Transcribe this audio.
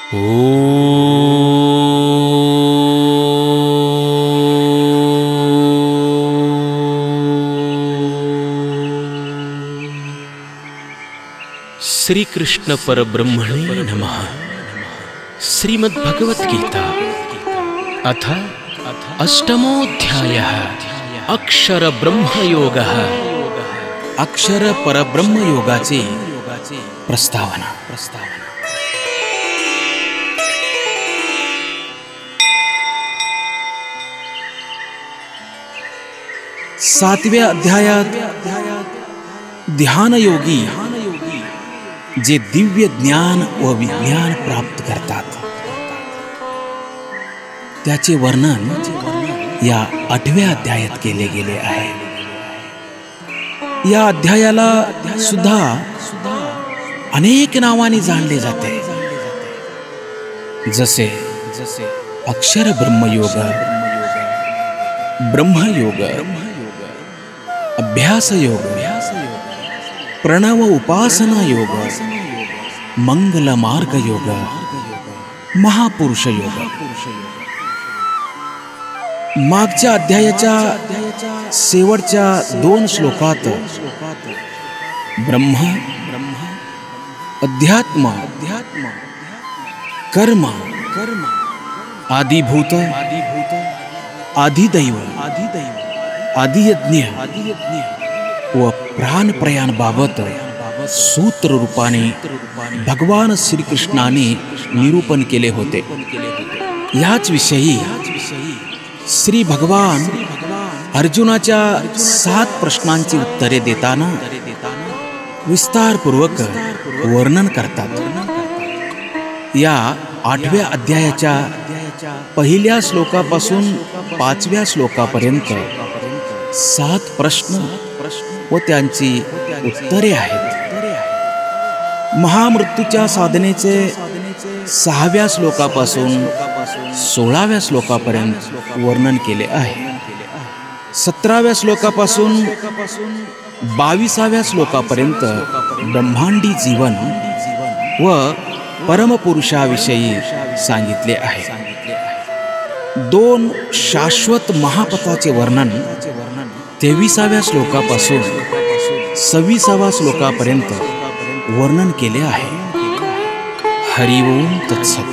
श्री कृष्ण परब्रह्मणे नमः। श्रीमद्भगवत गीता अथ अष्टमोऽध्यायः अक्षर ब्रह्मयोगः। अक्षर परब्रह्मयोगाची प्रस्तावना। सातव्या अध्यायात ध्यानयोगी जे दिव्य ज्ञान व विज्ञान प्राप्त करतात त्याचे वर्णन या 8व्या अध्यायात केले गेले आहे। या अध्यायाला सुद्धा अनेक नावांनी जाणले जाते, जसे अक्षर ब्रह्मयोग, ब्रह्मयोग, अभ्यास योग, प्रणव उपासना योग, मंगल मार्ग योग, महापुरुष योग। मागच्या अध्यायाच्या शेवटच्या 2 श्लोकात ब्रह्म, अध्यात्म, कर्म, आदिभूत, आदिदैव, आदियज्ञ व प्राण प्रयाण बाबत सूत्र रूपाने भगवान श्रीकृष्णाने निरूपण केले होते। याच विषयी श्री भगवान अर्जुनाच्या 7 प्रश्नांची उत्तरे देताना विस्तारपूर्वक वर्णन करतात। या 8व्या अध्यायाच्या पहिल्या श्लोकापासून 5व्या श्लोकापर्यंत 7 प्रश्न व त्यांची उत्तरे आहेत। महामृत्यूच्या साधनेचे 6व्या श्लोकापासून 16व्या श्लोकापर्यंत वर्णन केले आहे। 17व्या श्लोकापासून 22व्या श्लोकापर्यंत ब्रह्मांडी जीवन व परमपुरुषाविषयी सांगितले आहे। 2 शाश्वत महापथाचे वर्णन 23व्या श्लोकापासून 26व्या श्लोकापर्यंत वर्णन केले आहे। हरि ओम तत्सत।